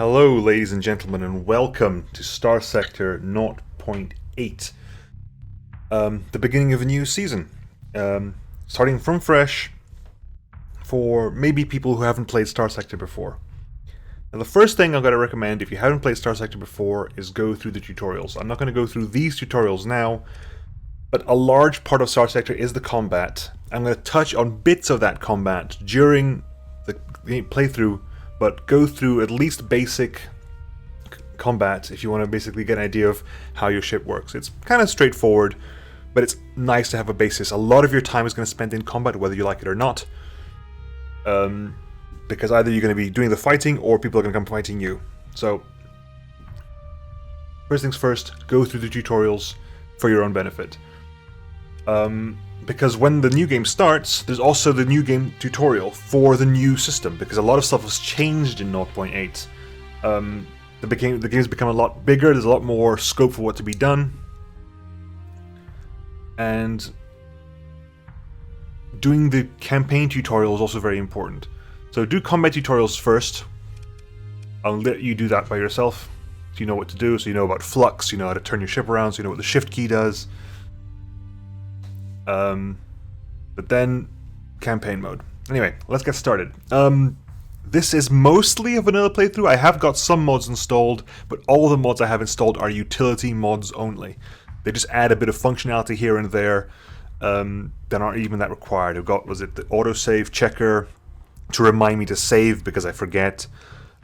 Hello, ladies and gentlemen, and welcome to Star Sector 0.8, the beginning of a new season. Starting from fresh for maybe people who haven't played Star Sector before. Now, the first thing I'm going to recommend if you haven't played Star Sector before is go through the tutorials. I'm not going to go through these tutorials now, but a large part of Star Sector is the combat. I'm going to touch on bits of that combat during the playthrough, but go through at least basic combat if you want to basically get an idea of how your ship works. It's kind of straightforward, but it's nice to have a basis. A lot of your time is going to spend in combat, whether you like it or not. Because either you're going to be doing the fighting, or people are going to come fighting you. So, first things first, go through the tutorials for your own benefit. Because when the new game starts, there's also the new game tutorial for the new system, because a lot of stuff has changed in 0.8. The game's become a lot bigger, there's a lot more scope for what to be done. And doing the campaign tutorial is also very important. So do combat tutorials first. I'll let you do that by yourself, so you know what to do, so you know about flux, you know how to turn your ship around, so you know what the shift key does. But then, campaign mode. Anyway, let's get started. This is mostly a vanilla playthrough. I have got some mods installed, but all the mods I have installed are utility mods only. They just add a bit of functionality here and there that aren't even that required. I've got, was it the autosave checker to remind me to save because I forget.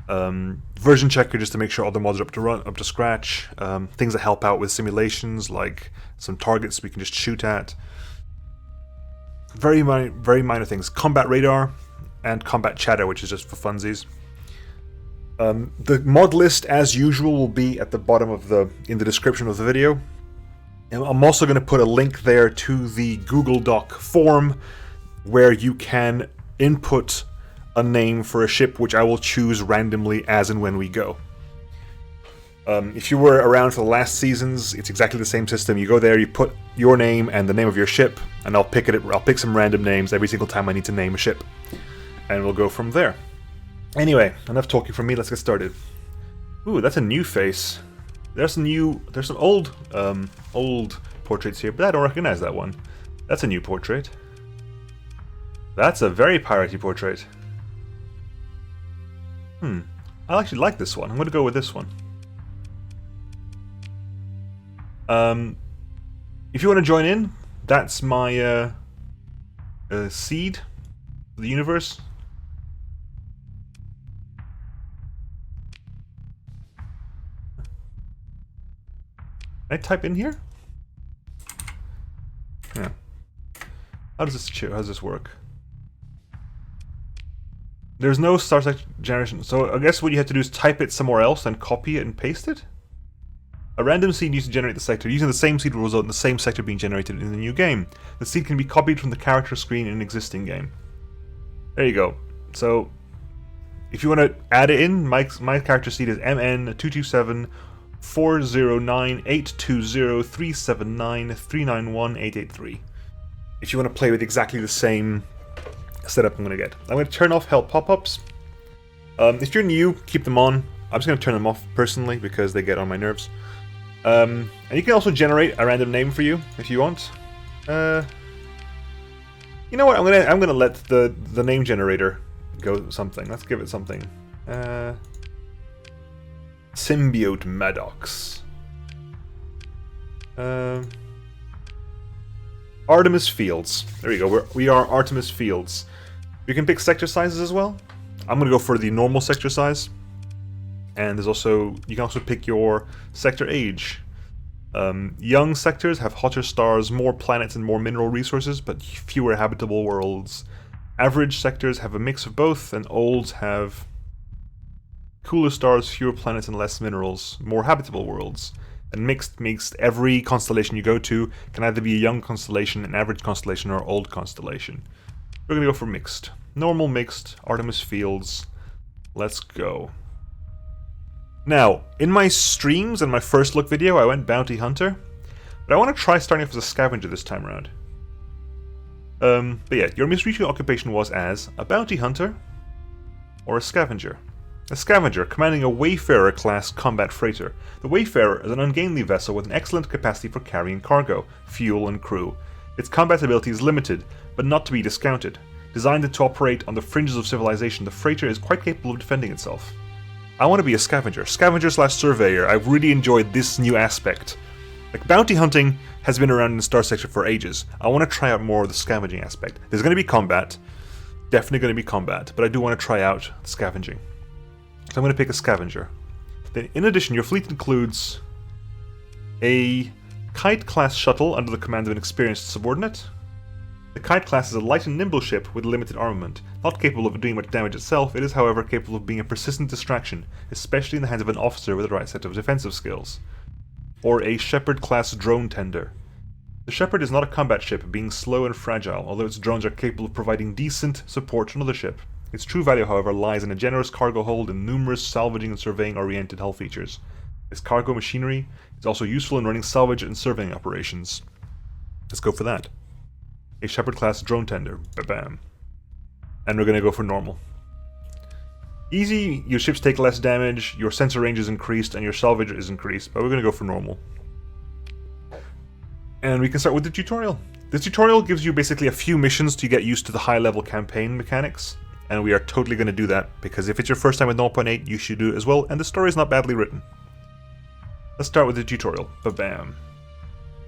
Version checker just to make sure all the mods are up to scratch. Things that help out with simulations, like some targets we can just shoot at. Very minor things. Combat radar and combat chatter, which is just for funsies. The mod list, as usual, will be at the bottom of in the description of the video. And I'm also going to put a link there to the Google Doc form where you can input a name for a ship, which I will choose randomly as and when we go. If you were around for the last seasons, it's exactly the same system. You go there, you put your name and the name of your ship, and I'll pick some random names every single time I need to name a ship, and we'll go from there. Anyway, enough talking from me. Let's get started. Ooh, that's a new face. There's some old portraits here, but I don't recognize that one. That's a new portrait. That's a very piratey portrait. I actually like this one. I'm going to go with this one. If you want to join in, that's my seed for the universe. Can I type in here? Yeah. How does this work? There's no Starsector generation, so I guess what you have to do is type it somewhere else and copy it and paste it? A random seed used to generate the sector. Using the same seed will result in the same sector being generated in the new game. The seed can be copied from the character screen in an existing game. There you go. So, if you want to add it in, my character seed is MN2274098203793918883. If you want to play with exactly the same setup I'm going to get. I'm going to turn off help pop-ups. If you're new, keep them on. I'm just going to turn them off personally because they get on my nerves. And you can also generate a random name for you if you want. You know what? I'm gonna let the name generator go something. Let's give it something. Symbiote Maddox. Artemis Fields. There we go. We are Artemis Fields. You can pick sector sizes as well. I'm gonna go for the normal sector size. And there's also, you can also pick your sector age. Young sectors have hotter stars, more planets and more mineral resources, but fewer habitable worlds. Average sectors have a mix of both, and olds have cooler stars, fewer planets and less minerals, more habitable worlds. And mixed means every constellation you go to can either be a young constellation, an average constellation, or old constellation. We're gonna go for mixed. Normal mixed, Artemis Fields. Let's go. Now, in my streams and my first look video, I went Bounty Hunter, but I want to try starting off as a scavenger this time around. But yeah, your most recent occupation was as a bounty hunter or a scavenger. A scavenger, commanding a Wayfarer-class combat freighter. The Wayfarer is an ungainly vessel with an excellent capacity for carrying cargo, fuel, and crew. Its combat ability is limited, but not to be discounted. Designed to operate on the fringes of civilization, the freighter is quite capable of defending itself. I want to be a scavenger. Scavenger/surveyor. I've really enjoyed this new aspect. Like, bounty hunting has been around in Star Sector for ages. I want to try out more of the scavenging aspect. There's going to be combat. Definitely going to be combat, but I do want to try out the scavenging. So I'm going to pick a scavenger. Then, in addition, your fleet includes a Kite-class shuttle under the command of an experienced subordinate. The Kite class is a light and nimble ship with limited armament. Not capable of doing much damage itself, it is however capable of being a persistent distraction, especially in the hands of an officer with the right set of defensive skills. Or a Shepherd-class drone tender. The Shepherd is not a combat ship, being slow and fragile, although its drones are capable of providing decent support to another ship. Its true value, however, lies in a generous cargo hold and numerous salvaging and surveying-oriented hull features. Its cargo machinery is also useful in running salvage and surveying operations. Let's go for that. A Shepherd-class drone tender. Ba-bam. And we're going to go for normal. Easy, your ships take less damage, your sensor range is increased, and your salvage is increased, but we're going to go for normal. And we can start with the tutorial. This tutorial gives you basically a few missions to get used to the high-level campaign mechanics, and we are totally going to do that, because if it's your first time with 0.8, you should do it as well, and the story is not badly written. Let's start with the tutorial. Ba-bam.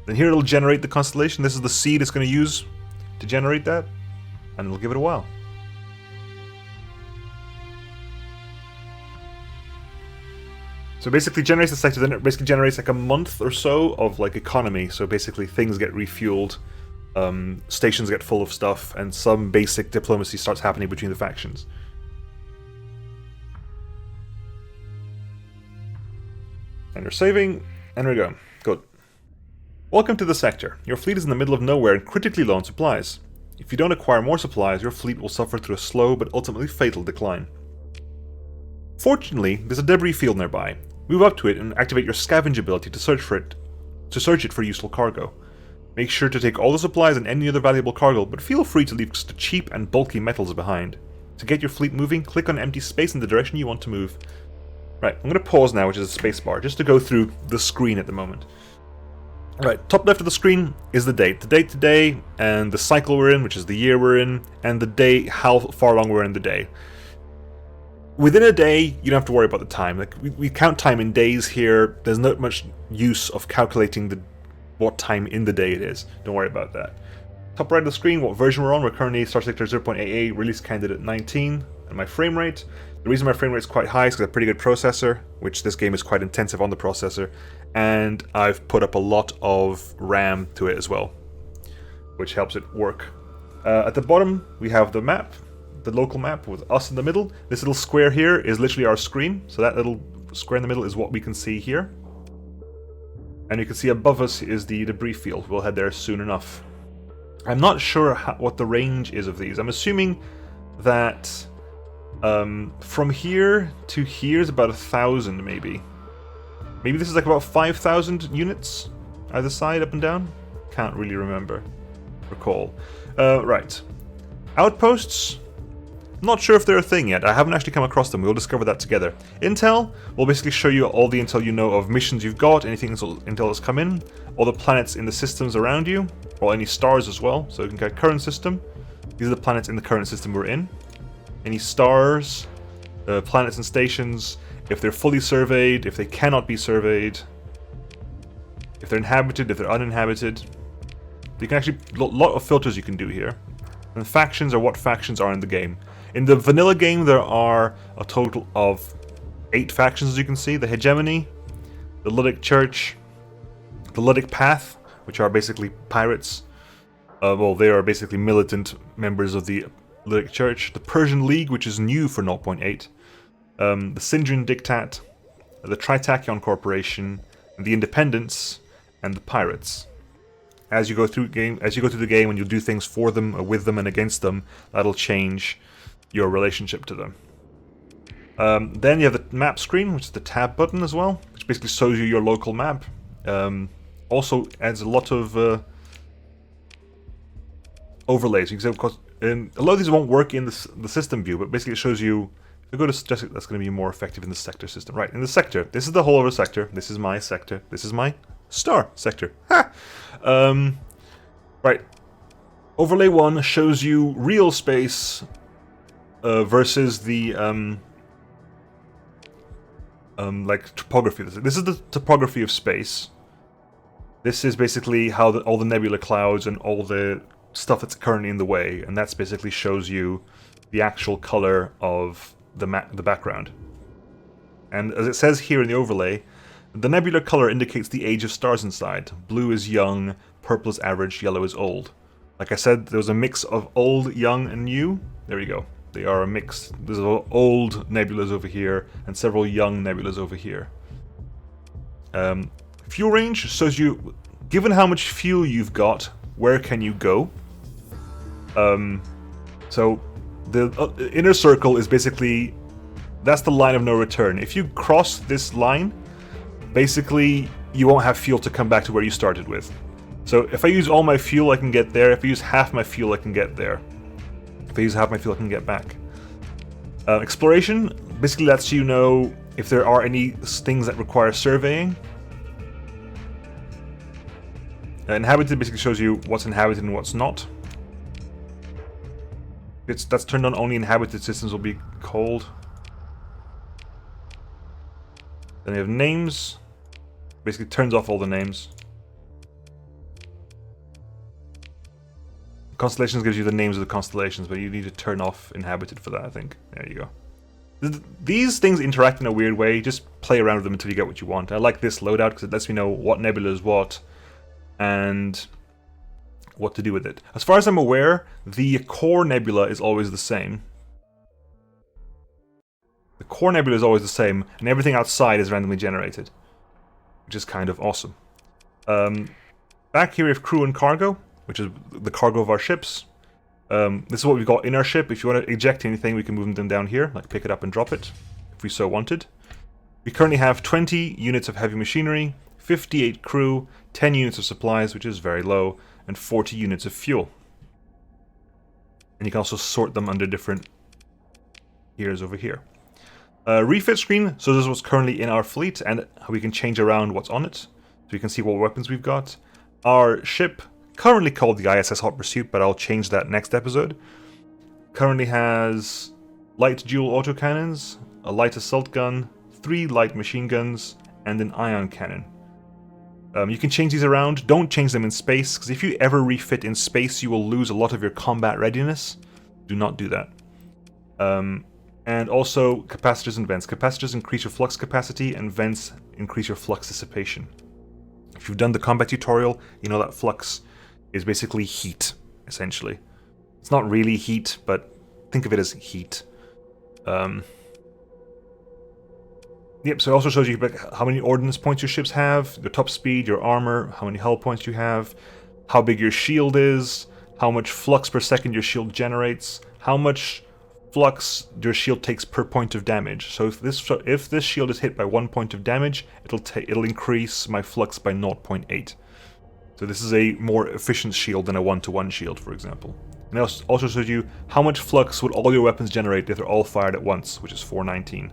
Then here it'll generate the constellation. This is the seed it's going to use to generate that, and we'll give it a while. So basically generates the sector, then it basically generates like a month or so of like economy, so basically things get refueled, stations get full of stuff, and some basic diplomacy starts happening between the factions. And we're saving, and we go. Good. Welcome to the sector. Your fleet is in the middle of nowhere and critically low on supplies. If you don't acquire more supplies, your fleet will suffer through a slow but ultimately fatal decline. Fortunately, there's a debris field nearby. Move up to it and activate your scavenge ability to search it for useful cargo. Make sure to take all the supplies and any other valuable cargo, but feel free to leave just the cheap and bulky metals behind. To get your fleet moving, click on empty space in the direction you want to move. Right, I'm going to pause now, which is a spacebar, just to go through the screen at the moment. Right, top left of the screen is the date. The date today, and the cycle we're in, which is the year we're in, and the day, how far along we're in the day. Within a day, you don't have to worry about the time. Like we count time in days here. There's not much use of calculating what time in the day it is. Don't worry about that. Top right of the screen, what version we're on. We're currently Starsector 0.88, release candidate 19, and my frame rate. The reason my frame rate is quite high is because I have a pretty good processor, which this game is quite intensive on the processor, and I've put up a lot of RAM to it as well, which helps it work. At the bottom, we have the map. The local map with us in the middle. This little square here is literally our screen, so that little square in the middle is what we can see here. And you can see above us is the debris field. We'll head there soon enough. I'm not sure what the range is of these. I'm assuming that from here to here is about 1,000 maybe. Maybe this is like about 5,000 units either side, up and down. Can't really recall. Right. Outposts. Not sure if they're a thing yet. I haven't actually come across them. We'll discover that together. Intel will basically show you all the intel you know of missions you've got, anything intel that's come in, all the planets in the systems around you, or any stars as well. So you can get current system. These are the planets in the current system we're in. Any stars, planets and stations, if they're fully surveyed, if they cannot be surveyed, if they're inhabited, if they're uninhabited. You can actually, a lot of filters you can do here. And factions are what factions are in the game. In the vanilla game, there are a total of 8 factions, as you can see. The Hegemony, the Ludic Church, the Ludic Path, which are basically pirates. Well, they are basically militant members of the Ludic Church. The Persian League, which is new for 0.8. The Syndrian Diktat, the Tritachyon Corporation, and the Independents, and the Pirates. As you go through the game, and you'll do things for them, with them, and against them, that'll change your relationship to them. Then you have the map screen, which is the tab button as well, which basically shows you your local map. Also adds a lot of overlays. You can say, of course, a lot of these won't work in the system view, but basically it shows you I go to suggest that's going to be more effective in the sector system. Right, in the sector. This is the whole of a sector. This is my sector. This is my star sector. Ha! Right. Overlay 1 shows you real space versus the like topography. This is the topography of space. This is basically how all the nebula clouds and all the stuff that's currently in the way, and that's basically shows you the actual color of the background. And as it says here in the overlay, the nebular color indicates the age of stars inside. Blue is young, purple is average, yellow is old. Like I said, there was a mix of old, young, and new. There you go. They are a mix. There's old nebulas over here and several young nebulas over here. Fuel range shows you, given how much fuel you've got, where can you go. So the inner circle is basically, that's the line of no return. If you cross this line, basically you won't have fuel to come back to where you started with. So if I use all my fuel, I can get there. If I use half my fuel, I can get there. If I use half my fuel, I can get back. Exploration basically lets you know if there are any things that require surveying. Inhabited basically shows you what's inhabited and what's not. That's turned on, only inhabited systems will be called. Then you have names. Basically turns off all the names. Constellations gives you the names of the constellations, but you need to turn off inhabited for that, I think. There you go. These things interact in a weird way. Just play around with them until you get what you want. I like this loadout because it lets me know what nebula is what and what to do with it. As far as I'm aware, the core nebula is always the same. The core nebula is always the same, and everything outside is randomly generated, which is kind of awesome. Back here we have crew and cargo, which is the cargo of our ships. This is what we've got in our ship. If you want to eject anything, we can move them down here, like pick it up and drop it, if we so wanted. We currently have 20 units of heavy machinery, 58 crew, 10 units of supplies, which is very low, and 40 units of fuel. And you can also sort them under different tiers over here. Refit screen, so this is what's currently in our fleet, and how we can change around what's on it. So you can see what weapons we've got. Our ship, currently called the ISS Hot Pursuit, but I'll change that next episode, currently has light dual autocannons, a light assault gun, 3 light machine guns, and an ion cannon. You can change these around. Don't change them in space, because if you ever refit in space, you will lose a lot of your combat readiness. Do not do that. And also capacitors and vents. Capacitors increase your flux capacity, and vents increase your flux dissipation. If you've done the combat tutorial, you know that flux is basically heat, essentially. It's not really heat, but think of it as heat. Yep, so it also shows you how many ordnance points your ships have, your top speed, your armor, how many hull points you have, how big your shield is, how much flux per second your shield generates, how much flux your shield takes per point of damage. So if this shield is hit by 1 point of damage, it'll increase my flux by 0.8. So this is a more efficient shield than a 1-to-1 shield, for example. And it also shows you how much flux would all your weapons generate if they're all fired at once, which is 419.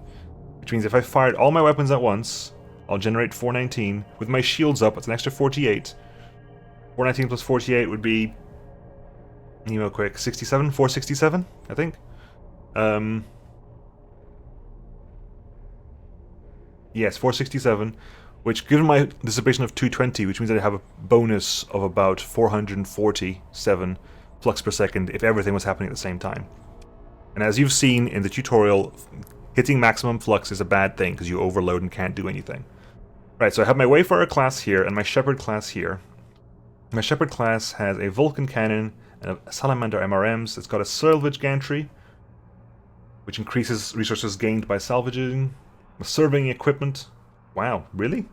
Which means if I fired all my weapons at once, I'll generate 419. With my shields up, it's an extra 48. 419 plus 48 would be, Nemo quick, 67? 467, I think. Yes, 467, which given my dissipation of 220, which means I have a bonus of about 447 flux per second if everything was happening at the same time. And as you've seen in the tutorial, hitting maximum flux is a bad thing because you overload and can't do anything. Right, so I have my Wayfarer class here and my Shepherd class here. My Shepherd class has a Vulcan cannon and a Salamander MRMs. It's got a salvage gantry, which increases resources gained by salvaging. Surveying equipment. Wow, really?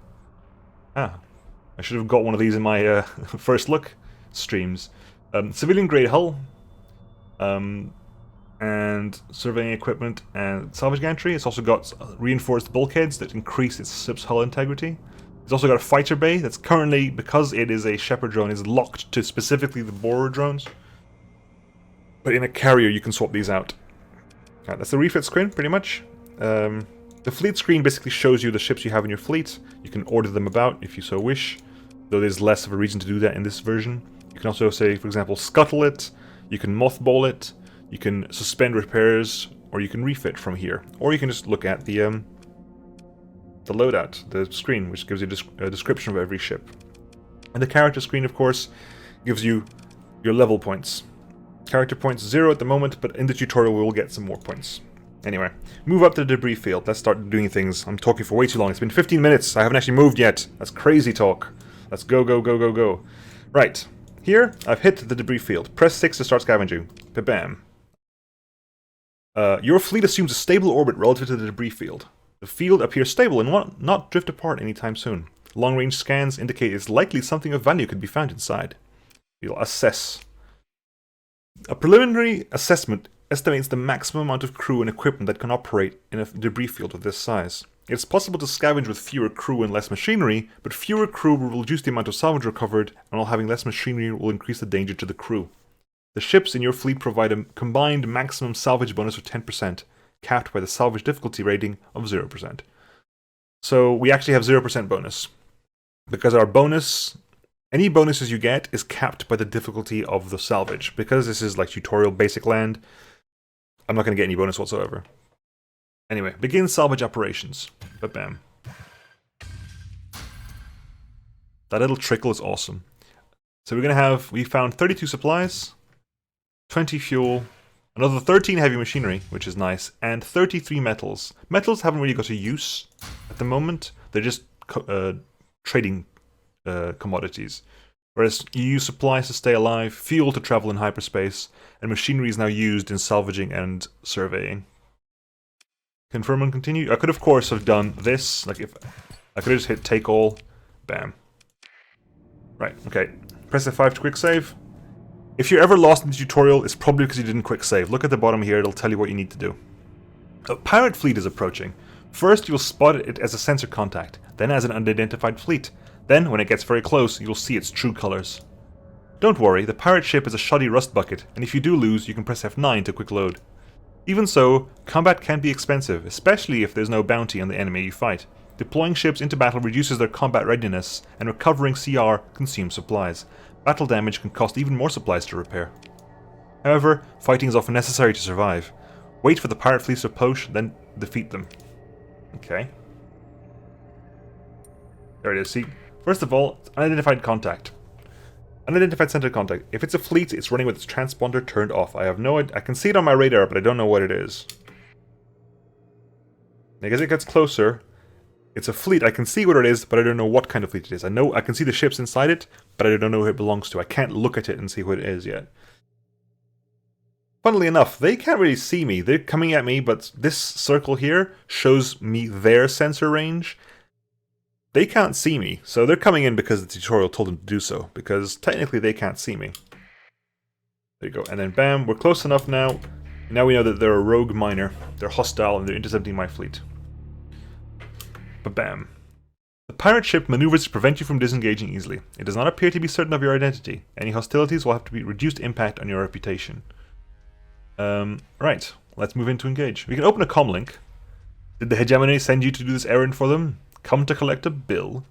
Ah, I should have got one of these in my first look streams. Civilian grade hull, and surveying equipment and salvage gantry. It's also got reinforced bulkheads that increase its ship's hull integrity. It's also got a fighter bay that's currently, because it is a Shepherd drone, is locked to specifically the borer drones. But in a carrier, you can swap these out. Right, that's the refit screen, pretty much. The fleet screen basically shows you the ships you have in your fleet. You can order them about if you so wish, though there's less of a reason to do that in this version. You can also say, for example, scuttle it, you can mothball it, you can suspend repairs, or you can refit from here. Or you can just look at the loadout, the screen, which gives you a description of every ship. And the character screen, of course, gives you your level points. Character points 0 at the moment, but in the tutorial we will get some more points. Anyway, move up to the debris field. Let's start doing things. I'm talking for way too long. It's been 15 minutes. I haven't actually moved yet. That's crazy talk. Let's go, go, go, go, go. Right. Here, I've hit the debris field. Press 6 to start scavenging. Ba-bam. Your fleet assumes a stable orbit relative to the debris field. The field appears stable and will not drift apart anytime soon. Long-range scans indicate it's likely something of value could be found inside. We'll assess. A preliminary assessment estimates the maximum amount of crew and equipment that can operate in a debris field of this size. It's possible to scavenge with fewer crew and less machinery, but fewer crew will reduce the amount of salvage recovered, and while having less machinery will increase the danger to the crew. The ships in your fleet provide a combined maximum salvage bonus of 10%, capped by the salvage difficulty rating of 0%. So we actually have 0% bonus. Because our bonus, any bonuses you get is capped by the difficulty of the salvage. Because this is like tutorial basic land, I'm not going to get any bonus whatsoever. Anyway, begin salvage operations. Ba-bam. That little trickle is awesome. So we're going to have, we found 32 supplies, 20 fuel, another 13 heavy machinery, which is nice, and 33 metals. Metals haven't really got a use at the moment. They're just trading commodities. Whereas you use supplies to stay alive, fuel to travel in hyperspace, and machinery is now used in salvaging and surveying. Confirm and continue. I could, of course, have done this. Like, if I could have just hit take all. Bam. Right, okay. Press F5 to quick save. If you're ever lost in the tutorial, it's probably because you didn't quick save. Look at the bottom here, it'll tell you what you need to do. A pirate fleet is approaching. First, you'll spot it as a sensor contact, then as an unidentified fleet. Then, when it gets very close, you'll see its true colors. Don't worry, the pirate ship is a shoddy rust bucket, and if you do lose, you can press F9 to quick load. Even so, combat can be expensive, especially if there's no bounty on the enemy you fight. Deploying ships into battle reduces their combat readiness, and recovering CR consumes supplies. Battle damage can cost even more supplies to repair. However, fighting is often necessary to survive. Wait for the pirate fleets to approach, then defeat them. Okay. There it is, see? First of all, unidentified contact. Unidentified center contact. If it's a fleet, it's running with its transponder turned off. I have no idea. I can see it on my radar, but I don't know what it is. As it gets closer, it's a fleet. I can see what it is, but I don't know what kind of fleet it is. I know I can see the ships inside it, but I don't know who it belongs to. I can't look at it and see who it is yet. Funnily enough, they can't really see me. They're coming at me, but this circle here shows me their sensor range. They can't see me, so they're coming in because the tutorial told them to do so, because technically they can't see me. There you go, and then bam, we're close enough now. Now we know that they're a rogue miner. They're hostile and they're intercepting my fleet. But bam. The pirate ship maneuvers to prevent you from disengaging easily. It does not appear to be certain of your identity. Any hostilities will have to be reduced impact on your reputation. Right, let's move in to engage. We can open a comlink. Did the hegemony send you to do this errand for them? Come to collect a bill.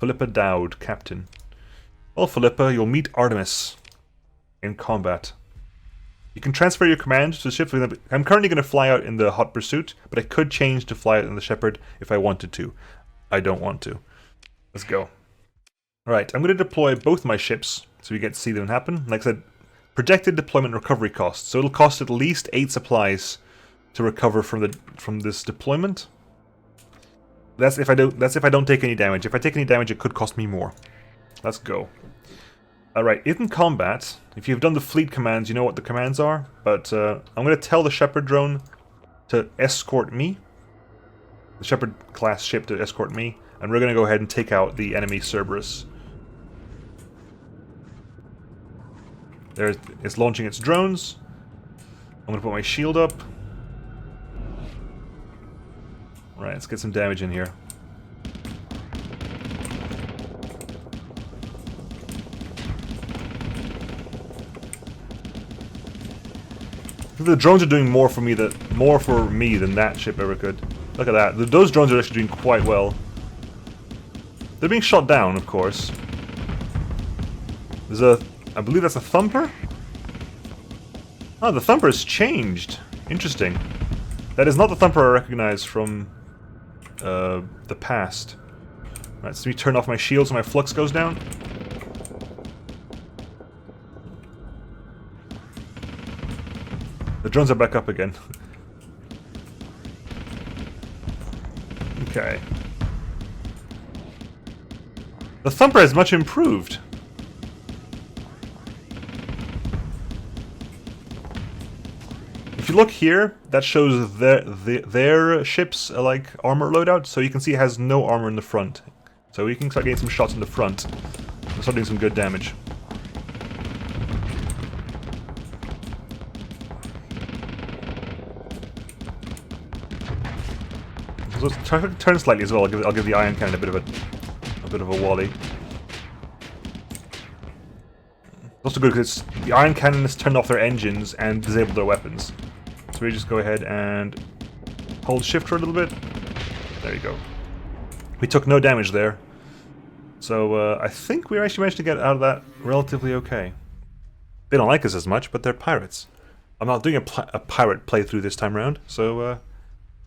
Philippa Dowd, Captain. Well, Philippa, you'll meet Artemis in combat. You can transfer your command to the ship. I'm currently going to fly out in the Hot Pursuit, but I could change to fly out in the Shepherd if I wanted to. I don't want to. Let's go. Alright, I'm going to deploy both my ships so we get to see them happen. Like I said, projected deployment recovery cost. So it'll cost at least 8 supplies to recover from this deployment. That's if I don't take any damage. If I take any damage, it could cost me more. Let's go. Alright, in combat, if you've done the fleet commands, you know what the commands are. But I'm going to tell the Shepherd drone to escort me. The Shepherd class ship to escort me. And we're going to go ahead and take out the enemy Cerberus. There, it's launching its drones. I'm going to put my shield up. Right, let's get some damage in here. The drones are doing more for me than that ship ever could. Look at that. Those drones are actually doing quite well. They're being shot down, of course. There's a... I believe that's a Thumper? Oh, the Thumper has changed. Interesting. That is not the Thumper I recognize from the past. Right, so we turn off my shields and my flux goes down. The drones are back up again. Okay. The Thumper is much improved. If you look here, that shows their ship's like armor loadout, so you can see it has no armor in the front. So we can start getting some shots in the front and start doing some good damage. So try to turn slightly as well. I'll give the ion cannon a bit of a wally. It's also good because the ion cannon has turned off their engines and disabled their weapons. So we just go ahead and hold shift for a little bit. There you go. We took no damage there. So I think we actually managed to get out of that relatively okay. They don't like us as much, but they're pirates. I'm not doing a pirate playthrough this time around, so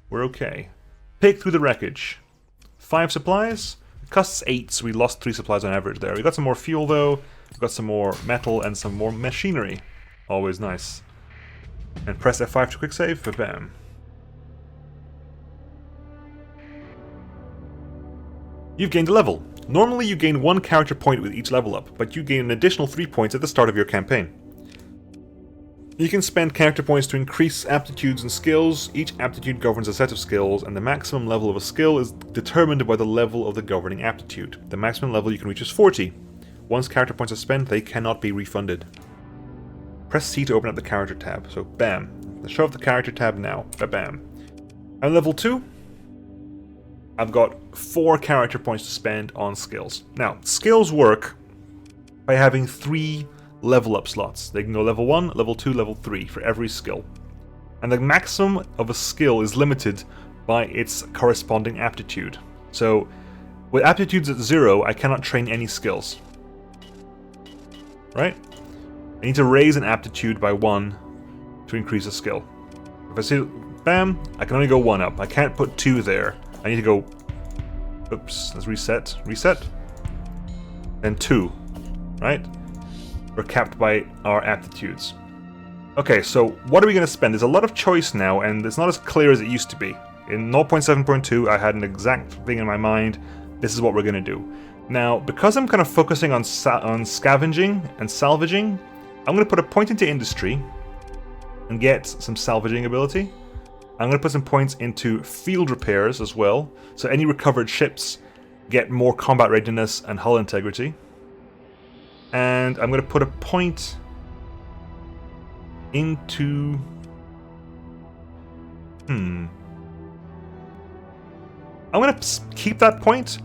we're okay. Pick through the wreckage. 5 supplies. It costs 8, so we lost 3 supplies on average there. We got some more fuel though. We got some more metal and some more machinery. Always nice. And press F5 to quick save. Bam. You've gained a level. Normally you gain 1 character point with each level up, but you gain an additional 3 points at the start of your campaign. You can spend character points to increase aptitudes and skills. Each aptitude governs a set of skills, and the maximum level of a skill is determined by the level of the governing aptitude. The maximum level you can reach is 40. Once character points are spent, they cannot be refunded. Press C to open up the character tab. So, bam. Let's show off the character tab now. Bam. I'm level 2. I've got 4 character points to spend on skills. Now, skills work by having 3 level up slots. They can go level 1, level 2, level 3 for every skill. And the maximum of a skill is limited by its corresponding aptitude. So, with aptitudes at 0, I cannot train any skills. Right? I need to raise an aptitude by 1 to increase a skill. If I say, bam, I can only go 1 up. I can't put 2 there. I need to go, oops, let's reset, then 2, right? We're capped by our aptitudes. Okay, so what are we going to spend? There's a lot of choice now, and it's not as clear as it used to be. In 0.7.2, I had an exact thing in my mind. This is what we're going to do. Now, because I'm kind of focusing on scavenging and salvaging, I'm going to put a point into industry and get some salvaging ability. I'm going to put some points into field repairs as well, so any recovered ships get more combat readiness and hull integrity. And I'm going to put a point into... I'm going to keep that point.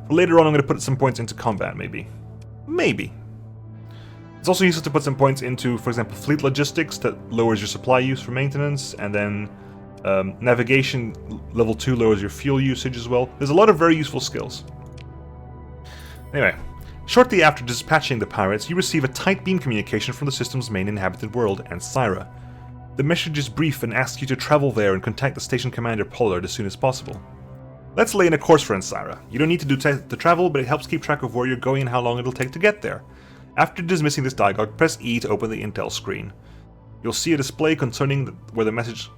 Later on I'm going to put some points into combat, maybe. Maybe. It's also useful to put some points into, for example, fleet logistics that lowers your supply use for maintenance, and then navigation level 2 lowers your fuel usage as well. There's a lot of very useful skills. Anyway, shortly after dispatching the pirates, you receive a tight beam communication from the system's main inhabited world, Ansira. The message is brief and asks you to travel there and contact the station commander Pollard as soon as possible. Let's lay in a course for Ansira. You don't need to do the travel, but it helps keep track of where you're going and how long it'll take to get there. After dismissing this dialogue, press E to open the intel screen. You'll see a display concerning where the message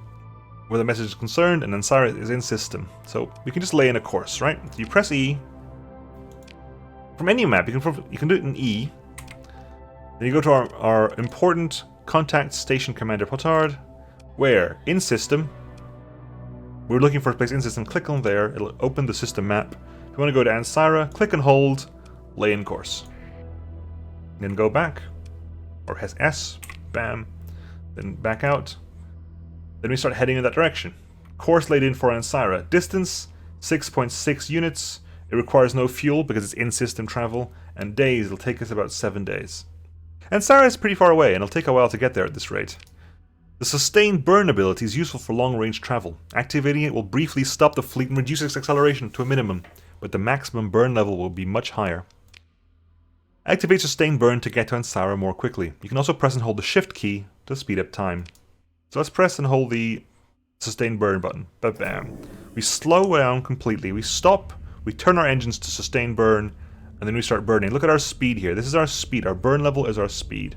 is concerned, and Ansira is in system. So we can just lay in a course, right? So you press E. From any map, you can do it in E. Then you go to our important contact station commander Pollard, where in system. We're looking for a place in system. Click on there. It'll open the system map. If you want to go to Ansira, click and hold, lay in course. Then go back, or press S, bam, then back out. Then we start heading in that direction. Course laid in for Ansira. Distance, 6.6 units. It requires no fuel because it's in-system travel, and days, it'll take us about 7 days. Ansira is pretty far away, and it'll take a while to get there at this rate. The Sustained Burn ability is useful for long-range travel. Activating it will briefly stop the fleet and reduce its acceleration to a minimum, but the maximum burn level will be much higher. Activate Sustained Burn to get to Ansara more quickly. You can also press and hold the Shift key to speed up time. So let's press and hold the Sustained Burn button. Bam. We slow down completely. We stop, we turn our engines to Sustained Burn, and then we start burning. Look at our speed here. This is our speed. Our burn level is our speed.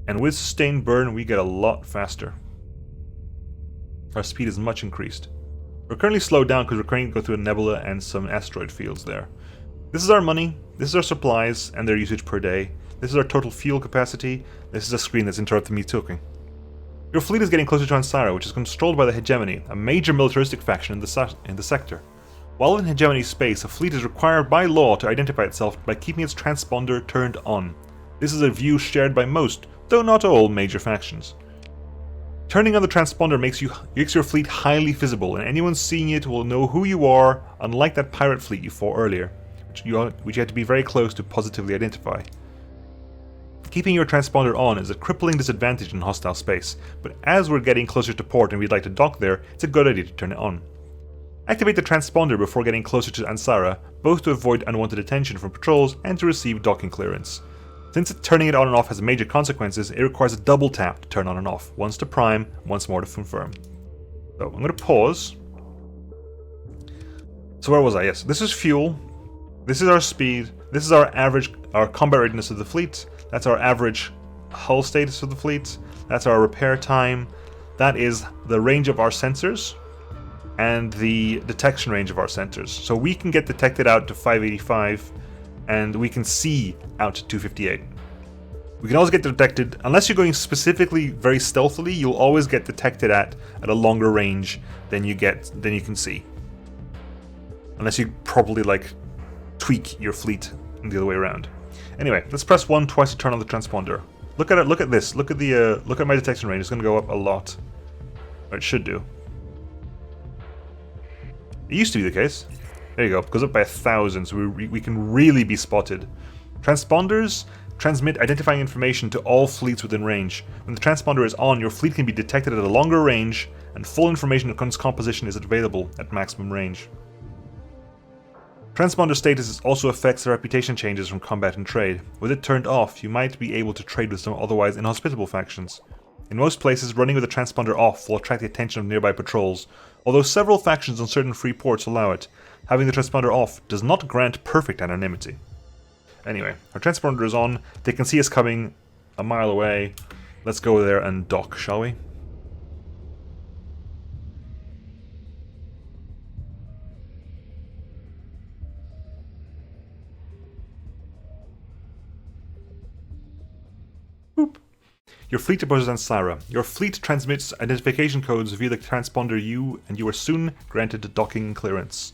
And with Sustained Burn, we get a lot faster. Our speed is much increased. We're currently slowed down because we're currently going through a nebula and some asteroid fields there. This is our money, this is our supplies and their usage per day. This is our total fuel capacity. This is a screen that's interrupting me talking. Your fleet is getting closer to Ansara, which is controlled by the Hegemony, a major militaristic faction in the sector. While in Hegemony space, a fleet is required by law to identify itself by keeping its transponder turned on. This is a view shared by most, though not all, major factions. Turning on the transponder makes your fleet highly visible, and anyone seeing it will know who you are, unlike that pirate fleet you fought earlier, which you had to be very close to positively identify. Keeping your transponder on is a crippling disadvantage in hostile space, but as we're getting closer to port and we'd like to dock there, it's a good idea to turn it on. Activate the transponder before getting closer to Ansara, both to avoid unwanted attention from patrols and to receive docking clearance. Since turning it on and off has major consequences, it requires a double tap to turn on and off, once to prime, once more to confirm. So I'm going to pause. So where was I? Yes, this is fuel. This is our speed. This is our average, our combat readiness of the fleet. That's our average hull status of the fleet. That's our repair time. That is the range of our sensors and the detection range of our sensors. So we can get detected out to 585 and we can see out to 258. We can also get detected, unless you're going specifically very stealthily, you'll always get detected at a longer range than you can see. Unless you probably like tweak your fleet the other way around. Anyway, let's press 1 twice to turn on the transponder. Look at it, look at this, look at my detection range. It's gonna go up a lot. Or it should do. It used to be the case. There you go, it goes up by 1,000, so we can really be spotted. Transponders transmit identifying information to all fleets within range. When the transponder is on, your fleet can be detected at a longer range, and full information of its composition is available at maximum range. Transponder status also affects the reputation changes from combat and trade. With it turned off, you might be able to trade with some otherwise inhospitable factions. In most places, running with the transponder off will attract the attention of nearby patrols, although several factions on certain free ports allow it. Having the transponder off does not grant perfect anonymity. Anyway, our transponder is on. They can see us coming a mile away. Let's go there and dock, shall we? Boop. Your fleet approaches Ansara. Your fleet transmits identification codes via the transponder and you are soon granted docking clearance.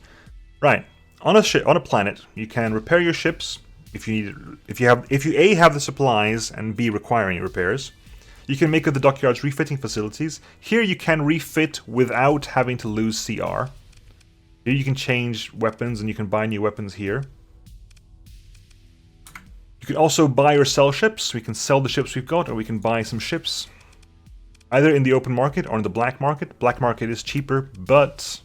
Right. On a planet, you can repair your ships if you A, have the supplies and B, require any repairs. You can make of the dockyards refitting facilities. Here you can refit without having to lose CR. Here you can change weapons and you can buy new weapons here. You can also buy or sell ships. We can sell the ships we've got, or we can buy some ships. Either in the open market or in the black market. Black market is cheaper, but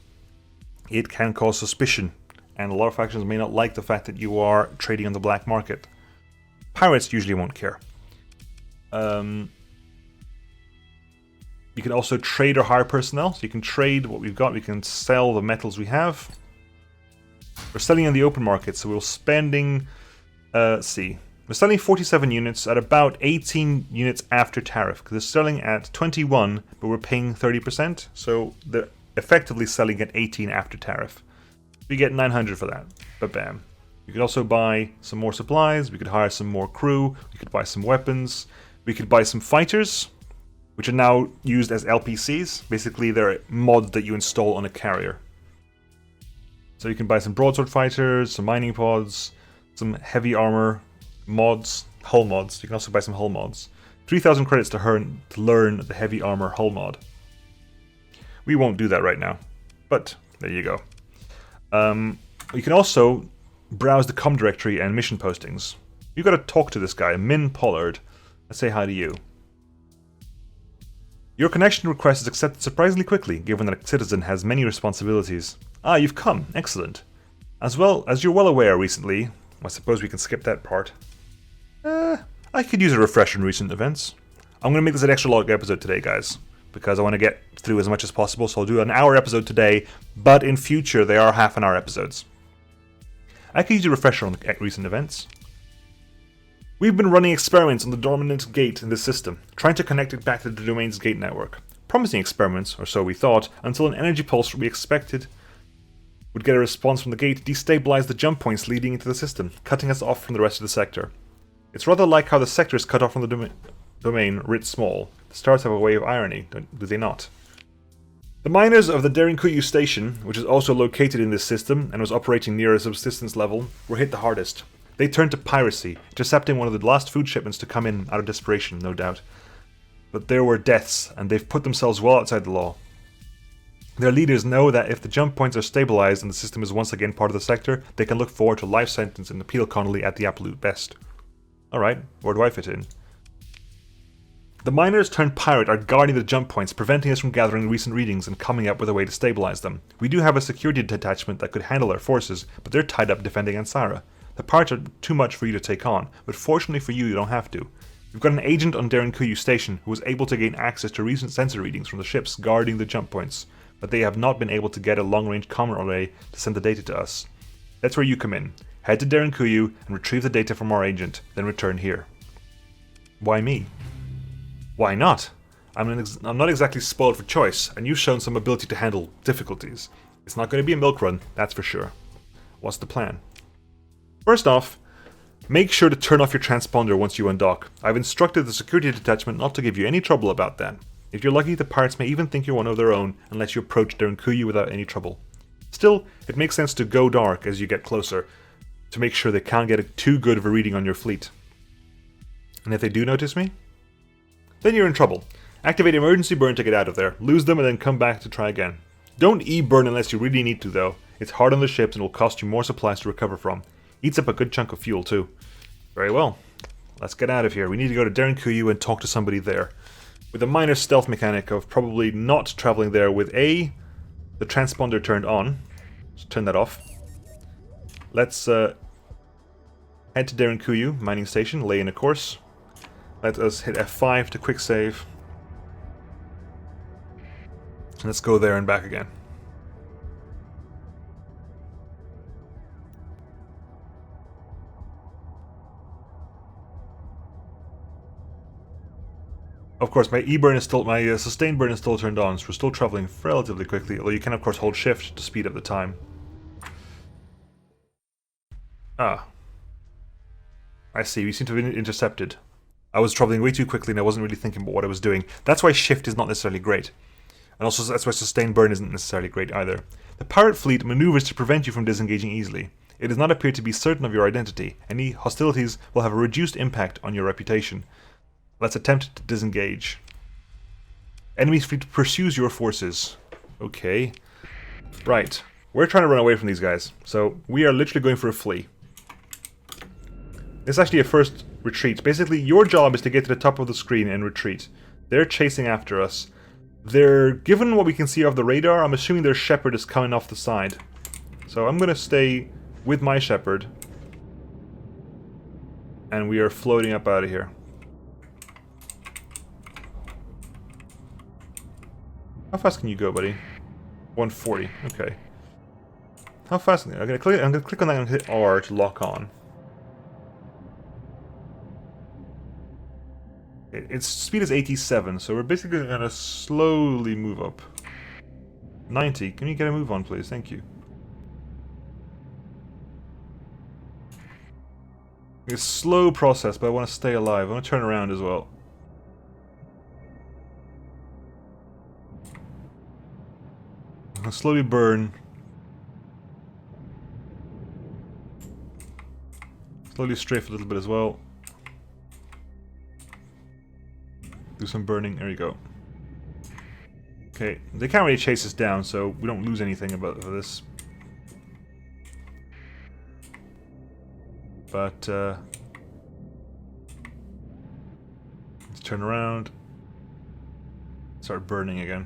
it can cause suspicion. And a lot of factions may not like the fact that you are trading on the black market. Pirates usually won't care. You can also trade or hire personnel. So you can trade what we've got. We can sell the metals we have. We're selling on the open market, so we're spending... let's see. We're selling 47 units at about 18 units after tariff. Because they're selling at 21, but we're paying 30%. So they're effectively selling at 18 after tariff. We get 900 for that. But bam. You could also buy some more supplies. We could hire some more crew. We could buy some weapons. We could buy some fighters, which are now used as LPCs. Basically, they're mods that you install on a carrier. So you can buy some broadsword fighters, some mining pods, some heavy armor mods, hull mods. You can also buy some hull mods. 3,000 credits to learn the heavy armor hull mod. We won't do that right now, but there you go. You can also browse the comm directory and mission postings. You've got to talk to this guy, Min Pollard. Let's say hi to you. Your connection request is accepted surprisingly quickly, given that a citizen has many responsibilities. Ah, you've come. Excellent. As well as you're well aware recently, I suppose we can skip that part. I could use a refresher in recent events. I'm going to make this an extra long episode today, guys, because I want to get through as much as possible, so I'll do an hour episode today, but in future they are half-an-hour episodes. I could use a refresher on the recent events. We've been running experiments on the dominant gate in this system, trying to connect it back to the domain's gate network. Promising experiments, or so we thought, until an energy pulse we expected would get a response from the gate destabilize the jump points leading into the system, cutting us off from the rest of the sector. It's rather like how the sector is cut off from the domain writ small. The stars have a way of irony, do they not? The miners of the Derinkuyu station, which is also located in this system and was operating near a subsistence level, were hit the hardest. They turned to piracy, intercepting one of the last food shipments to come in out of desperation, no doubt. But there were deaths, and they've put themselves well outside the law. Their leaders know that if the jump points are stabilized and the system is once again part of the sector, they can look forward to life sentence and appeal Connolly at the absolute best. Alright, where do I fit in? The miners turned pirate are guarding the jump points, preventing us from gathering recent readings and coming up with a way to stabilize them. We do have a security detachment that could handle our forces, but they're tied up defending Ansara. The pirates are too much for you to take on, but fortunately for you don't have to. We've got an agent on Derinkuyu station who was able to gain access to recent sensor readings from the ships guarding the jump points, but they have not been able to get a long-range comm array to send the data to us. That's where you come in. Head to Derinkuyu and retrieve the data from our agent, then return here. Why me? Why not? I'm not exactly spoiled for choice, and you've shown some ability to handle difficulties. It's not going to be a milk run, that's for sure. What's the plan? First off, make sure to turn off your transponder once you undock. I've instructed the security detachment not to give you any trouble about that. If you're lucky, the pirates may even think you're one of their own and let you approach Derinkuyu without any trouble. Still, it makes sense to go dark as you get closer, to make sure they can't get too good of a reading on your fleet. And if they do notice me, then you're in trouble. Activate emergency burn to get out of there, lose them and then come back to try again. Don't e-burn unless you really need to though. It's hard on the ships and will cost you more supplies to recover from. Eats up a good chunk of fuel too. Very well, let's get out of here. We need to go to Derinkuyu and talk to somebody there. With a minor stealth mechanic of probably not traveling there with the transponder turned on. Let's turn that off. Let's head to Derinkuyu mining station, lay in a course. Let us hit F5 to quick save. Let's go there and back again. Of course, my sustained burn is still turned on, so we're still traveling relatively quickly, although you can of course hold shift to speed up the time. Ah. I see, we seem to have been intercepted. I was traveling way too quickly and I wasn't really thinking about what I was doing. That's why shift is not necessarily great. And also that's why sustained burn isn't necessarily great either. The pirate fleet maneuvers to prevent you from disengaging easily. It does not appear to be certain of your identity. Any hostilities will have a reduced impact on your reputation. Let's attempt to disengage. Enemy fleet pursues your forces. Okay. Right. We're trying to run away from these guys. So we are literally going for a flee. This is actually a first retreat. Basically, your job is to get to the top of the screen and retreat. They're chasing after us. Given what we can see off the radar, I'm assuming their shepherd is coming off the side. So I'm going to stay with my shepherd. And we are floating up out of here. How fast can you go, buddy? 140. Okay. How fast? I'm gonna click on that and hit R to lock on. Its speed is 87, so we're basically gonna slowly move up. 90. Can you get a move on, please? Thank you. It's a slow process, but I want to stay alive. I want to turn around as well. I'll slowly burn. Slowly strafe a little bit as well. Do some burning. There you go. Okay, they can't really chase us down, so we don't lose anything about this. But let's turn around. start burning again.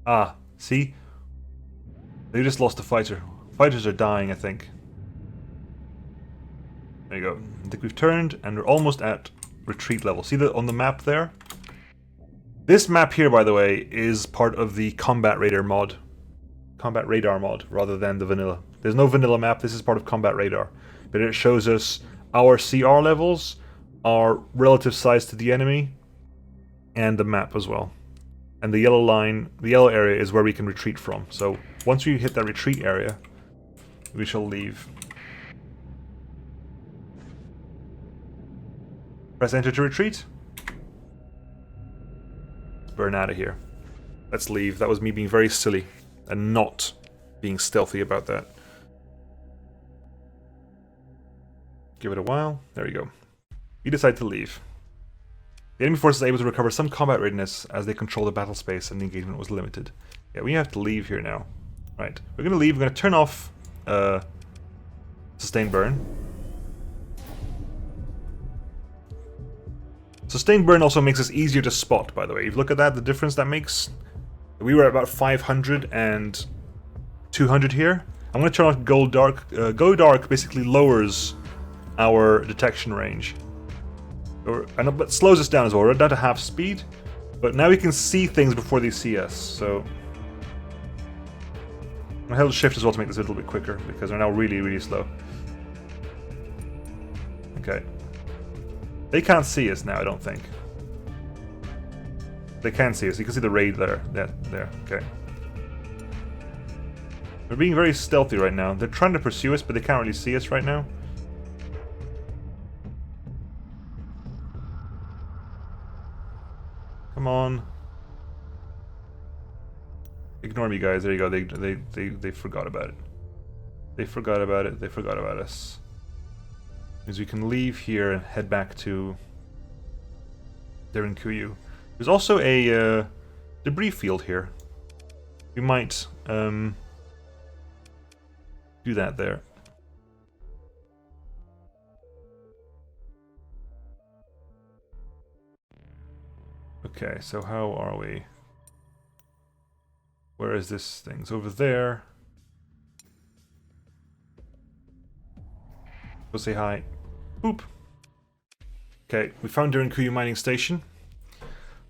Ah, see? They just lost a fighter. Fighters are dying, I think. There you go. I think we've turned, and we're almost at retreat level. See on the map there? This map here, by the way, is part of the Combat Radar mod. Combat Radar mod, rather than the vanilla. There's no vanilla map, this is part of Combat Radar. But it shows us our CR levels, our relative size to the enemy, and the map as well. And the yellow line, the yellow area is where we can retreat from. So once we hit that retreat area, we shall leave. Press enter to retreat. Let's burn out of here. Let's leave. That was me being very silly and not being stealthy about that. Give it a while. There we go. We decide to leave. The enemy force is able to recover some combat readiness as they control the battle space and the engagement was limited. Yeah, we have to leave here now. Right, we're going to leave. We're going to turn off Sustained Burn. Sustained Burn also makes us easier to spot, by the way. If you look at that, the difference that makes. We were at about 500 and 200 here. I'm going to turn off Go Dark. Go Dark basically lowers our detection range. But slows us down as well. We're down to half speed. But now we can see things before they see us, so... I held shift as well to make this a little bit quicker, because they're now really, really slow. Okay. They can't see us now, I don't think. They can see us. You can see the raid there. There. Okay. They're being very stealthy right now. They're trying to pursue us, but they can't really see us right now. Come on. Ignore me, guys. There you go. They forgot about it. They forgot about it. They forgot about us. Means we can leave here and head back to Derinkuyu. There's also a debris field here. We might do that there. Okay, so how are we? Where is this thing? It's over there. Go say hi. Boop. Okay, we found Derinkuyu mining station.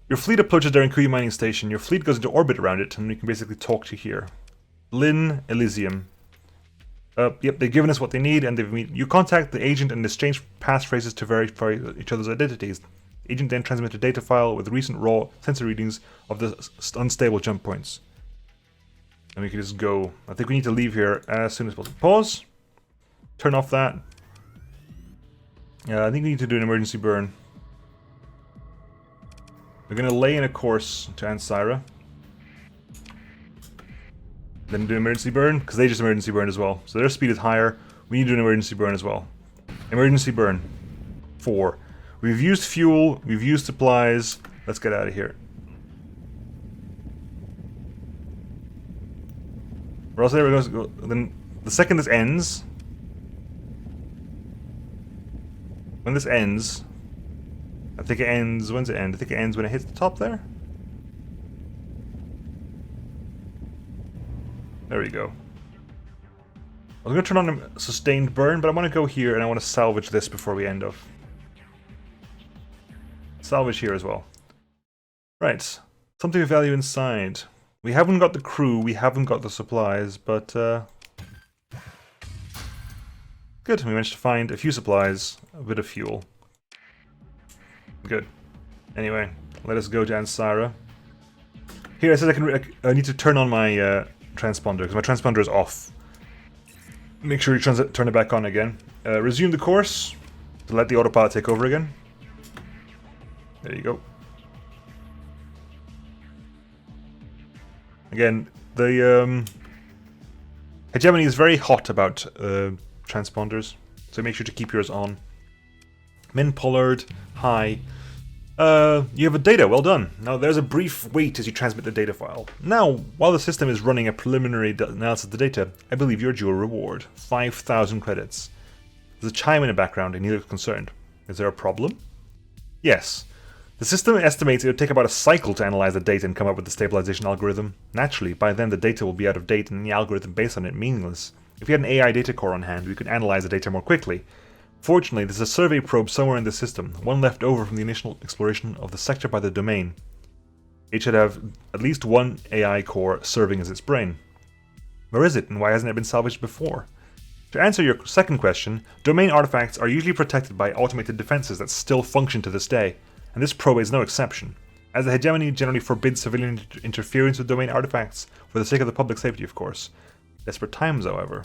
Your fleet approaches Derinkuyu mining station. Your fleet goes into orbit around it, and we can basically talk to here. Lynn Elysium. Yep, they've given us what they need, and you contact the agent and exchange passphrases to verify each other's identities. The agent then transmits a data file with recent raw sensor readings of the unstable jump points. And we can just go. I think we need to leave here as soon as possible. Pause. Turn off that. I think we need to do an emergency burn. We're going to lay in a course to Ansira. Then do an emergency burn, because they just emergency burned as well. So their speed is higher. We need to do an emergency burn as well. Emergency burn. 4. We've used fuel. We've used supplies. Let's get out of here. Or else there we go. Then the second this ends. When this ends. I think it ends. When's it end? I think it ends when it hits the top there. There we go. I was going to turn on a sustained burn, but I want to go here and I want to salvage this before we end off. Salvage here as well. Right. Something of value inside. We haven't got the crew, we haven't got the supplies, but good. We managed to find a few supplies, a bit of fuel. Good. Anyway, let us go to Ansira. Here, I said I need to turn on my transponder, because my transponder is off. Make sure you turn it back on again. Resume the course, to let the autopilot take over again. There you go. Again, the hegemony is very hot about transponders, so make sure to keep yours on. Min Pollard, hi. You have a data, well done. Now there's a brief wait as you transmit the data file. Now, while the system is running a preliminary analysis of the data, I believe you're due a reward. 5,000 credits. There's a chime in the background and he looks concerned. Is there a problem? Yes. The system estimates it would take about a cycle to analyze the data and come up with the stabilization algorithm. Naturally, by then the data will be out of date and the algorithm based on it meaningless. If we had an AI data core on hand, we could analyze the data more quickly. Fortunately, there's a survey probe somewhere in the system, one left over from the initial exploration of the sector by the domain. It should have at least one AI core serving as its brain. Where is it, and why hasn't it been salvaged before? To answer your second question, domain artifacts are usually protected by automated defenses that still function to this day, and this probe is no exception, as the hegemony generally forbids civilian interference with domain artifacts, for the sake of the public safety of course. Desperate times, however.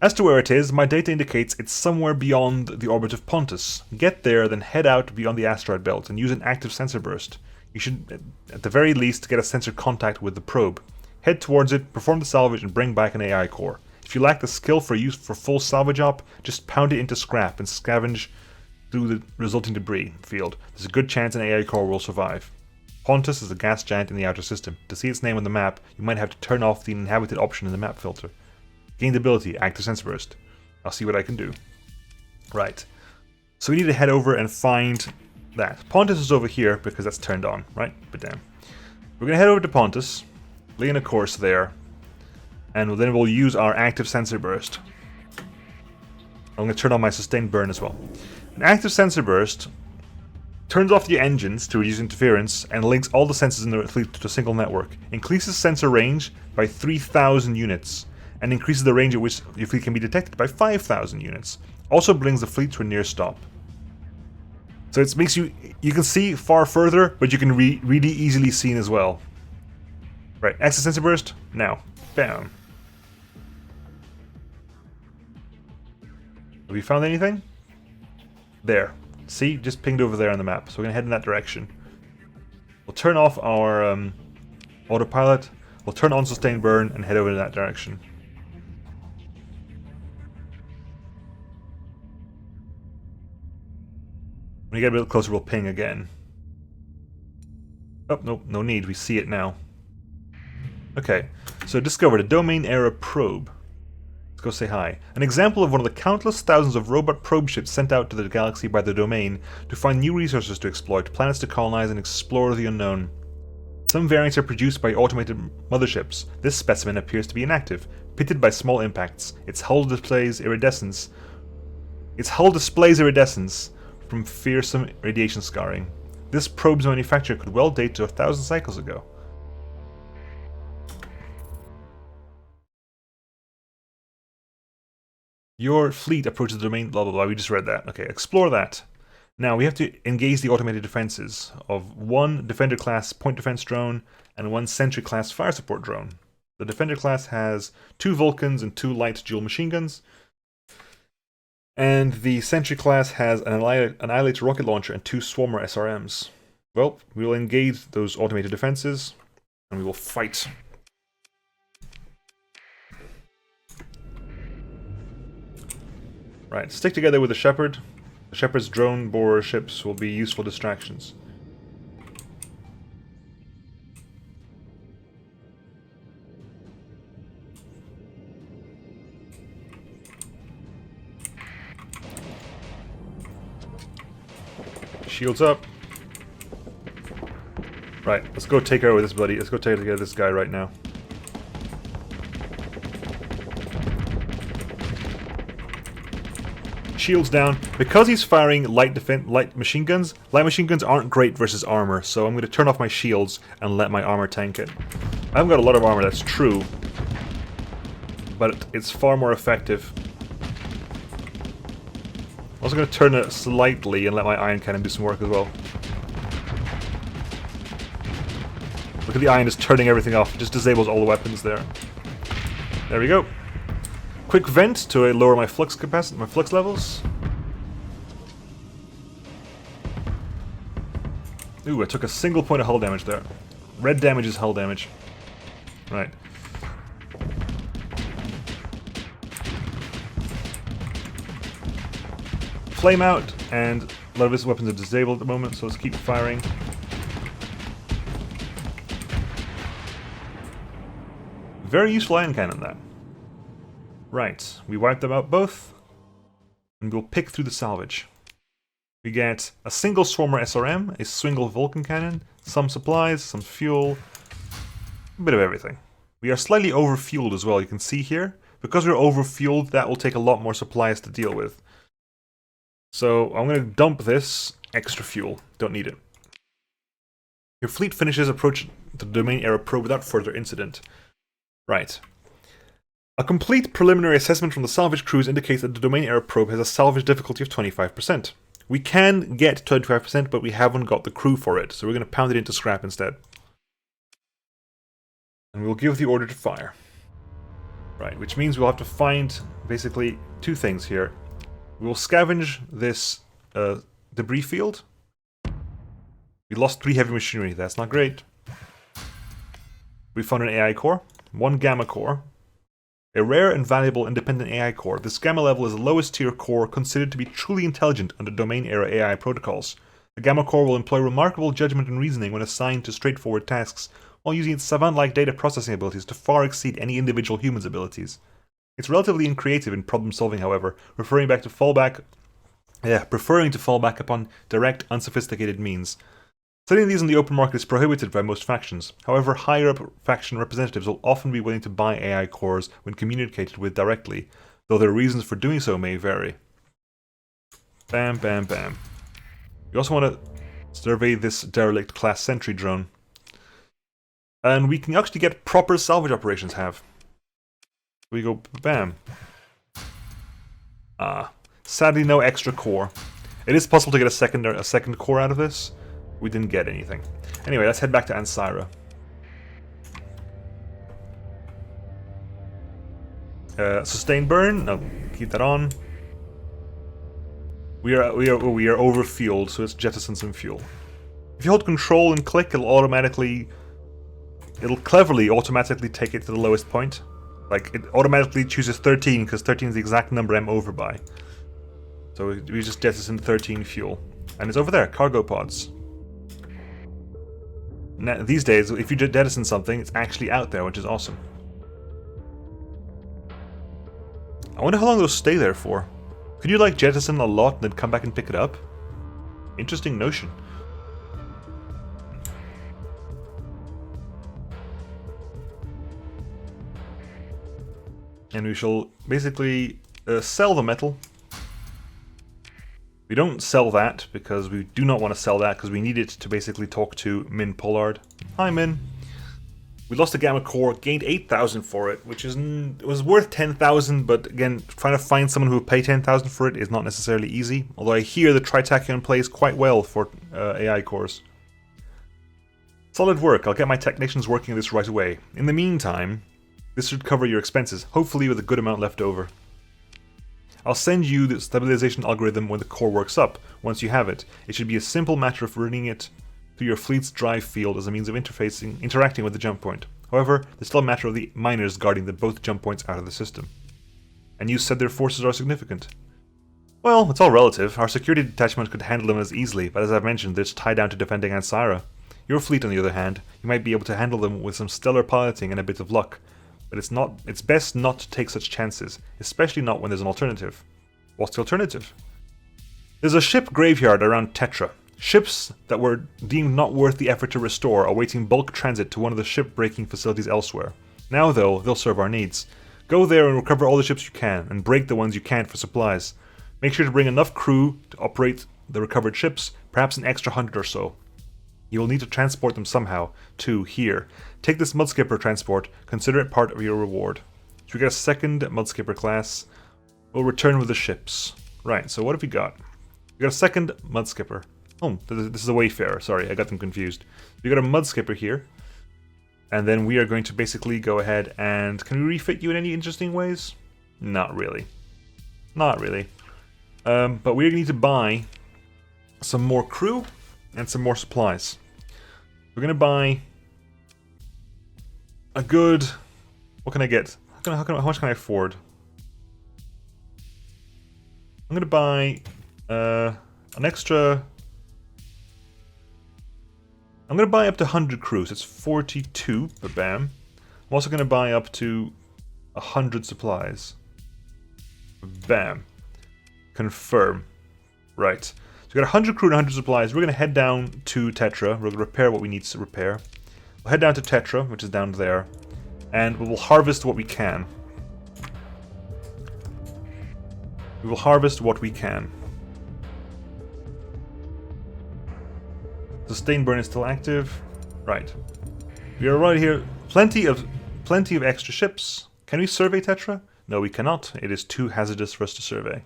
As to where it is, my data indicates it's somewhere beyond the orbit of Pontus. Get there, then head out beyond the asteroid belt and use an active sensor burst. You should, at the very least, get a sensor contact with the probe. Head towards it, perform the salvage, and bring back an AI core. If you lack the skill for use for full salvage op, just pound it into scrap and scavenge through the resulting debris field. There's a good chance an AI core will survive. Pontus is a gas giant in the outer system. To see its name on the map, you might have to turn off the inhabited option in the map filter. Gained ability, active sensor burst. I'll see what I can do. Right. So we need to head over and find that. Pontus is over here because that's turned on, right? But damn. We're going to head over to Pontus, lay in a course there, and then we'll use our active sensor burst. I'm going to turn on my sustained burn as well. An active sensor burst turns off the engines to reduce interference and links all the sensors in the fleet to a single network. Increases sensor range by 3,000 units. And increases the range at which your fleet can be detected by 5,000 units. Also brings the fleet to a near stop. So it makes you can see far further, but you can really easily see as well. Right, access sensor burst, now. Bam. Have you found anything? There. See, just pinged over there on the map. So we're gonna head in that direction. We'll turn off our autopilot, we'll turn on sustained burn and head over in that direction. When we get a bit closer, we'll ping again. Oh, nope, no need. We see it now. Okay, so discovered a domain-era probe. Let's go say hi. An example of one of the countless thousands of robot probe ships sent out to the galaxy by the domain to find new resources to exploit, planets to colonize, and explore the unknown. Some variants are produced by automated motherships. This specimen appears to be inactive, pitted by small impacts. Its hull displays iridescence. From fearsome radiation scarring. This probe's manufacture could well date to 1,000 cycles ago. Your fleet approaches the domain, blah blah blah, we just read that. Okay, explore that. Now we have to engage the automated defenses of one Defender class point defense drone and one Sentry class fire support drone. The Defender class has 2 Vulcans and 2 light dual machine guns. And the Sentry class has an Annihilator rocket launcher and 2 Swarmer SRMs. Well, we will engage those automated defenses, and we will fight. Right, stick together with the Shepherd. The Shepherd's drone borer ships will be useful distractions. Shields up. Right, let's go take care of this buddy. Let's go take care of this guy right now. Shields down. Because he's firing light machine guns aren't great versus armor, so I'm going to turn off my shields and let my armor tank it. I haven't got a lot of armor, that's true, but it's far more effective. I'm also going to turn it slightly and let my ion cannon do some work as well. Look at the ion just turning everything off. It just disables all the weapons there. There we go. Quick vent to lower my flux capacity, my flux levels. Ooh, I took a single point of hull damage there. Red damage is hull damage. Right. Flame out, and a lot of his weapons are disabled at the moment, so let's keep firing. Very useful ion cannon, that. Right, we wiped them out both, and we'll pick through the salvage. We get a single Swarmer SRM, a single Vulcan cannon, some supplies, some fuel, a bit of everything. We are slightly overfueled as well, you can see here. Because we're overfueled, that will take a lot more supplies to deal with. So I'm going to dump this extra fuel. Don't need it. Your fleet finishes approach the domain era probe without further incident. Right. A complete preliminary assessment from the salvage crews indicates that the domain era probe has a salvage difficulty of 25%. We can get 25%, but we haven't got the crew for it, so we're going to pound it into scrap instead. And we'll give the order to fire. Right, which means we'll have to find basically two things here. We will scavenge this debris field. We lost 3 heavy machinery, that's not great. We found an AI core, 1 gamma core, a rare and valuable independent AI core. This gamma level is the lowest tier core considered to be truly intelligent under domain era AI protocols. The gamma core will employ remarkable judgment and reasoning when assigned to straightforward tasks, while using its savant-like data processing abilities to far exceed any individual human's abilities. It's relatively uncreative in problem-solving, however, preferring to fall back upon direct, unsophisticated means. Selling these in the open market is prohibited by most factions. However, higher-up faction representatives will often be willing to buy AI cores when communicated with directly, though their reasons for doing so may vary. Bam, bam, bam. You also want to survey this derelict class sentry drone. And we can actually get proper salvage operations have. We go bam. Sadly no extra core. It is possible to get a second core out of this. We didn't get anything. Anyway, let's head back to Ansira. Sustained burn. No, keep that on. We are overfueled, so let's jettison some fuel. If you hold control and click, it'll cleverly automatically take it to the lowest point. Like, it automatically chooses 13, because 13 is the exact number I'm over by. So we just jettison 13 fuel. And it's over there, cargo pods. Now, these days, if you jettison something, it's actually out there, which is awesome. I wonder how long they'll stay there for. Could you, like, jettison a lot and then come back and pick it up? Interesting notion. And we shall basically sell the metal. We don't sell that because we do not want to sell that because we need it to basically talk to Min Pollard. Hi, Min. We lost a gamma core, gained 8,000 for it, which it was worth 10,000, but again, trying to find someone who would pay 10,000 for it is not necessarily easy. Although I hear the Tritachyon plays quite well for AI cores. Solid work. I'll get my technicians working on this right away. In the meantime, this should cover your expenses, hopefully with a good amount left over. I'll send you the stabilization algorithm when the core works up. Once you have it, it should be a simple matter of running it through your fleet's drive field as a means of interacting with the jump point. However, there's still a matter of the miners guarding both jump points out of the system. And you said their forces are significant. Well, it's all relative. Our security detachment could handle them as easily, but as I've mentioned, they're tied down to defending Ansira. Your fleet, on the other hand, you might be able to handle them with some stellar piloting and a bit of luck. But it's best not to take such chances, especially not when there's an alternative. What's the alternative? There's a ship graveyard around Tetra. Ships that were deemed not worth the effort to restore are awaiting bulk transit to one of the ship-breaking facilities elsewhere. Now, though, they'll serve our needs. Go there and recover all the ships you can, and break the ones you can't for supplies. Make sure to bring enough crew to operate the recovered ships, perhaps an extra 100 or so. You will need to transport them somehow, to here. Take this Mudskipper transport, consider it part of your reward. So we get a second Mudskipper class. We'll return with the ships. Right, so what have we got? We got a second Mudskipper. Oh, this is a Wayfarer, sorry, I got them confused. We got a Mudskipper here. And then we are going to basically go ahead and... Can we refit you in any interesting ways? Not really. Not really. But we need to buy some more crew and some more supplies. We're going to buy a good... What can I get? How much can I afford? I'm going to buy an extra... I'm going to buy up to 100 crews. It's 42, but bam. I'm also going to buy up to 100 supplies. Bam. Confirm. Right. So we got 100 crew and 100 supplies. We're going to head down to Tetra. We're going to repair what we need to repair. We'll head down to Tetra, which is down there, and we will harvest what we can. We will harvest what we can. Sustain burn is still active. Right. We are right here. Plenty of extra ships. Can we survey Tetra? No, we cannot. It is too hazardous for us to survey.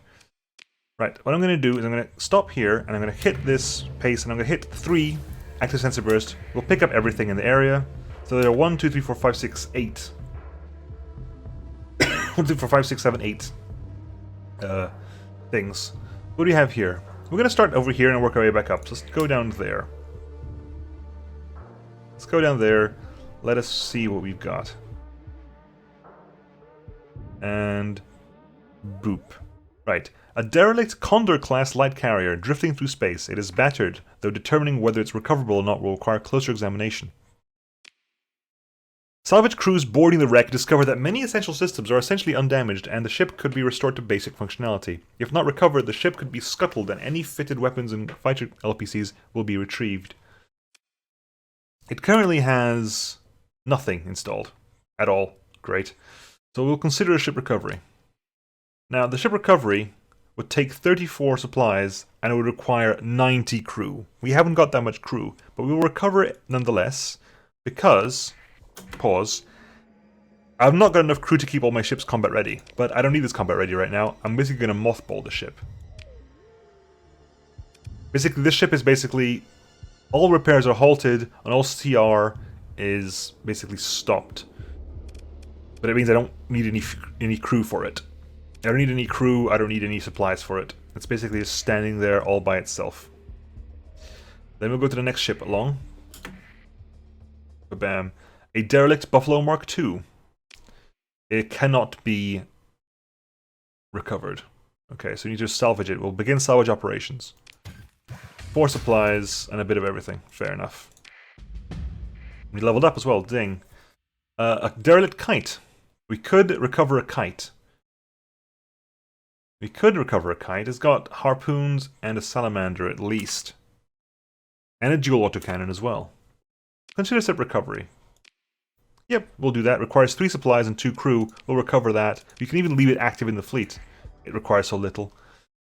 Right, what I'm going to do is I'm going to stop here, and I'm going to hit this pace, and I'm going to hit 3 active sensor burst. We'll pick up everything in the area. So there are 1, 2, 3, 4, 5, 6, 8. 1, 2, 4, 5, 6, 7, 8 things. What do we have here? We're going to start over here and work our way back up. So let's go down there. Let's go down there. Let us see what we've got. And boop. Right. A derelict Condor-class light carrier drifting through space. It is battered, though determining whether it's recoverable or not will require closer examination. Salvage crews boarding the wreck discover that many essential systems are essentially undamaged and the ship could be restored to basic functionality. If not recovered, the ship could be scuttled and any fitted weapons and fighter LPCs will be retrieved. It currently has nothing installed at all. Great. So we'll consider a ship recovery. Now, the ship recovery would take 34 supplies and it would require 90 crew. We haven't got that much crew, but we will recover it nonetheless because, pause, I've not got enough crew to keep all my ships combat ready, but I don't need this combat ready right now. I'm basically going to mothball the ship. Basically, this ship is basically, all repairs are halted and all CR is basically stopped. But it means I don't need any crew for it. I don't need any crew, I don't need any supplies for it. It's basically just standing there all by itself. Then we'll go to the next ship along. Bam. A derelict Buffalo Mark II. It cannot be recovered. Okay, so we need to salvage it. We'll begin salvage operations. 4 supplies and a bit of everything. Fair enough. We leveled up as well, ding. A derelict kite. We could recover a kite. We could recover a kite. It's got harpoons and a salamander at least. And a dual autocannon as well. Consider ship recovery. Yep, we'll do that. Requires 3 supplies and 2 crew. We'll recover that. We can even leave it active in the fleet. It requires so little.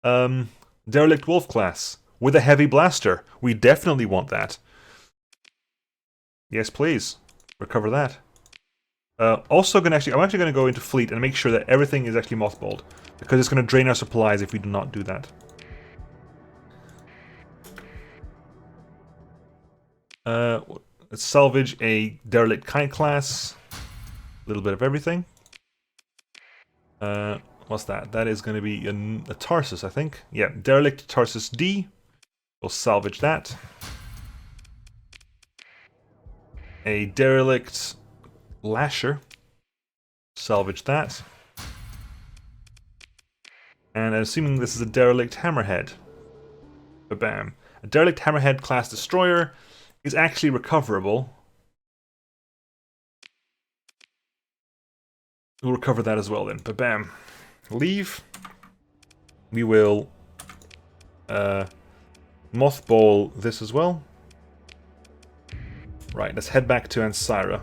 Derelict Wolf class. With a heavy blaster. We definitely want that. Yes, please. Recover that. I'm actually going to go into fleet and make sure that everything is actually mothballed. Because it's going to drain our supplies if we do not do that. Let's salvage a derelict kite class. A little bit of everything. What's that? That is going to be a Tarsus, I think. Yeah, derelict Tarsus D. We'll salvage that. A derelict Lasher. Salvage that. And I'm assuming this is a derelict Hammerhead. Ba-bam. A derelict Hammerhead class destroyer is actually recoverable. We'll recover that as well then. Ba-bam. Leave. We will mothball this as well. Right, let's head back to Ansira.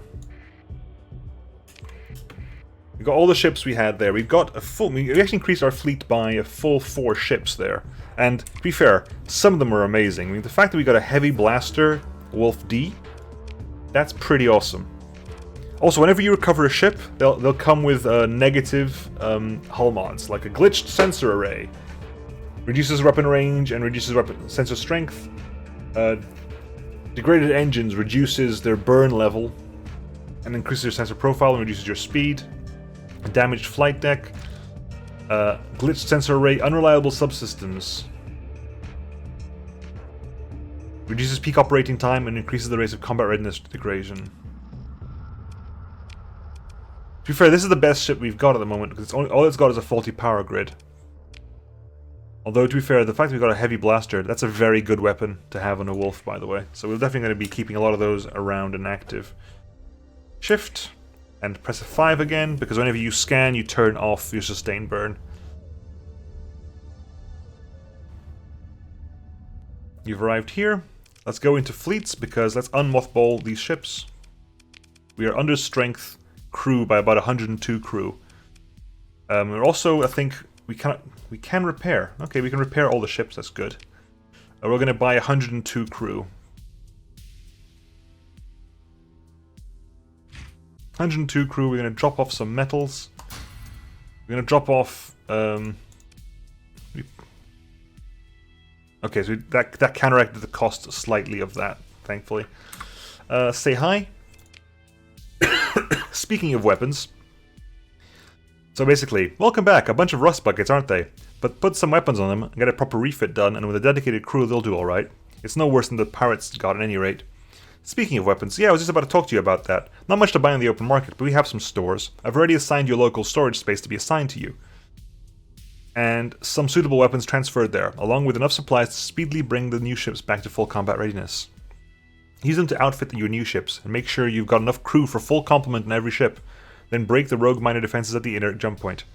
We've got all the ships we had there. We've got a full... We actually increased our fleet by a full 4 ships there. And, to be fair, some of them are amazing. I mean, the fact that we got a heavy blaster, Wolf D, that's pretty awesome. Also, whenever you recover a ship, they'll come with negative hull mods, like a glitched sensor array. Reduces weapon range and reduces weapon sensor strength. Degraded engines reduces their burn level and increases your sensor profile and reduces your speed. A damaged flight deck. Glitched sensor array, unreliable subsystems. Reduces peak operating time and increases the rate of combat readiness degradation. To be fair, this is the best ship we've got at the moment because all it's got is a faulty power grid. Although, to be fair, the fact that we've got a heavy blaster, that's a very good weapon to have on a wolf, by the way. So we're definitely going to be keeping a lot of those around and active. Shift, and press F5 again, because whenever you scan, you turn off your sustain burn. you've arrived here. Let's go into fleets, because let's unmothball these ships. We are under strength crew by about 102 crew. We're also, I think, we can repair. Okay, we can repair all the ships, that's good. We're going to buy 102 crew. 102 crew, we're going to drop off some metals. We're going to drop off... okay, so that counteracted the cost slightly of that, thankfully. Say hi. Speaking of weapons... So basically, welcome back, a bunch of rust buckets, aren't they? But put some weapons on them, and get a proper refit done, and with a dedicated crew they'll do alright. It's no worse than the pirates got at any rate. Speaking of weapons, yeah, I was just about to talk to you about that. Not much to buy on the open market, but we have some stores. I've already assigned you a local storage space to be assigned to you. And some suitable weapons transferred there, along with enough supplies to speedily bring the new ships back to full combat readiness. Use them to outfit your new ships, and make sure you've got enough crew for full complement in every ship. Then break the rogue miner defenses at the inner jump point.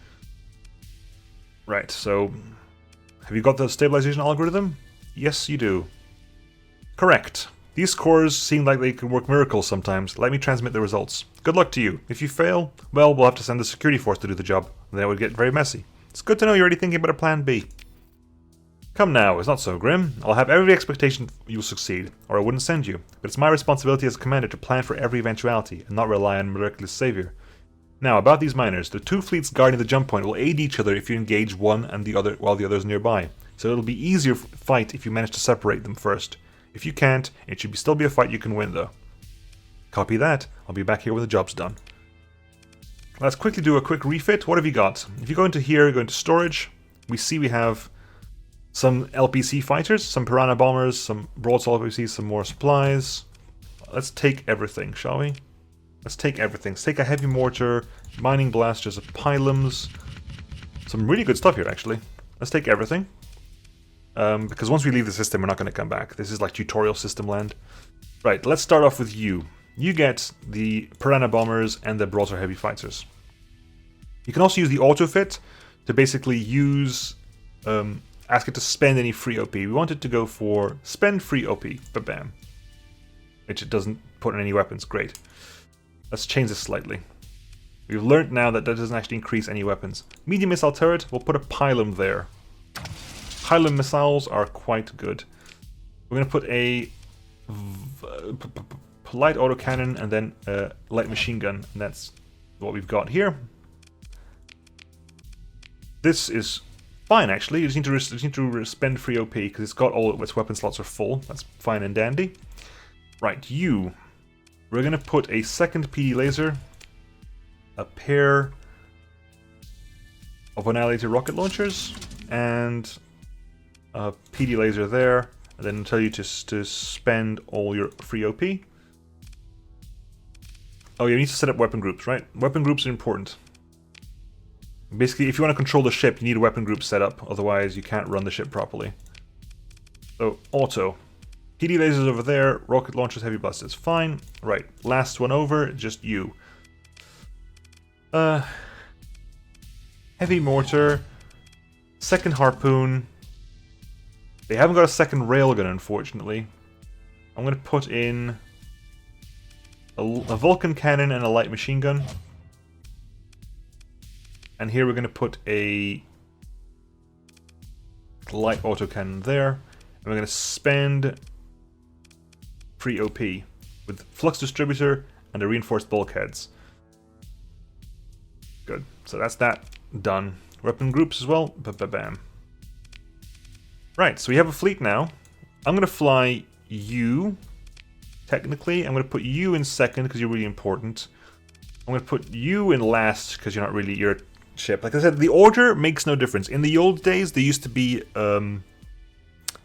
Right, so... have you got the stabilization algorithm? Yes, you do. Correct. These cores seem like they can work miracles sometimes. Let me transmit the results. Good luck to you. If you fail, well, we'll have to send the security force to do the job. Then it would get very messy. It's good to know you're already thinking about a plan B. Come now, it's not so grim. I'll have every expectation you'll succeed, or I wouldn't send you. But it's my responsibility as a commander to plan for every eventuality, and not rely on miraculous savior. Now, about these miners, the two fleets guarding the jump point will aid each other if you engage one and the other while the other is nearby. So it'll be easier fight if you manage to separate them first. If you can't, it should still be a fight you can win though. Copy that, I'll be back here when the job's done. Let's quickly do a quick refit. What have you got? If you go into here, go into storage, we see we have some LPC fighters, some Piranha bombers, some broadsword LPCs, some more supplies. Let's take everything, shall we? Let's take everything. Let's take a heavy mortar, mining blasters, pylons. Some really good stuff here, actually. Let's take everything. Because once we leave the system, we're not going to come back. This is like tutorial system land. Right, let's start off with you. You get the Piranha bombers and the broadsword heavy fighters. You can also use the autofit to basically use... ask it to spend any free OP. We want it to go for spend free OP. Ba-bam. Which it doesn't put in any weapons. Great. Let's change this slightly. We've learned now that doesn't actually increase any weapons. Medium missile turret, we'll put a pylon there. Pylon missiles are quite good. We're going to put a light autocannon and then a light machine gun. And that's what we've got here. This is fine, actually. You just need to spend free OP because it's got all its weapon slots are full. That's fine and dandy. Right, you... we're going to put a second PD laser, a pair of annihilator rocket launchers, and a PD laser there, and then tell you to spend all your free OP. Oh, you need to set up weapon groups, right? Weapon groups are important. Basically, if you want to control the ship, you need a weapon group set up, otherwise you can't run the ship properly. So, auto. PD lasers over there, rocket launchers, heavy blasters, fine. Right, last one over, just you. Heavy mortar, second harpoon. They haven't got a second railgun, unfortunately. I'm going to put in a Vulcan cannon and a light machine gun. And here we're going to put a light autocannon there. And we're going to spend free OP with flux distributor and the reinforced bulkheads. Good. So that's that done. Weapon groups as well. Ba-ba-bam. Right, so we have a fleet now. I'm going to fly you. Technically, I'm going to put you in second because you're really important. I'm going to put you in last because you're not really your ship. Like I said, the order makes no difference. In the old days, there used to be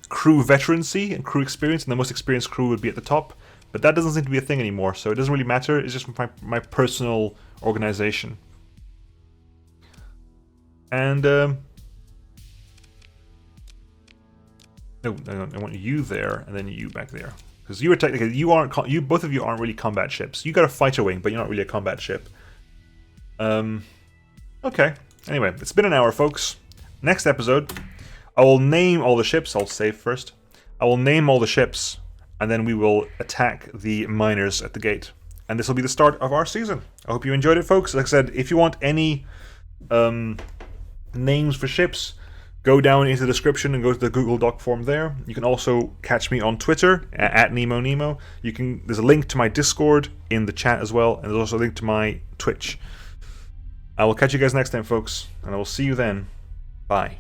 crew veterancy and crew experience, and the most experienced crew would be at the top. But that doesn't seem to be a thing anymore, so it doesn't really matter. It's just my personal organization. And no, I want you there, and then you back there, because you are technically both of you aren't really combat ships. You got a fighter wing, but you're not really a combat ship. Okay. Anyway, it's been an hour, folks. Next episode, I will name all the ships. I'll save first. I will name all the ships, and then we will attack the miners at the gate. And this will be the start of our season. I hope you enjoyed it, folks. Like I said, if you want any names for ships, go down into the description and go to the Google Doc form there. You can also catch me on Twitter at Nemo. There's a link to my Discord in the chat as well, and there's also a link to my Twitch. I will catch you guys next time, folks, and I will see you then. Bye.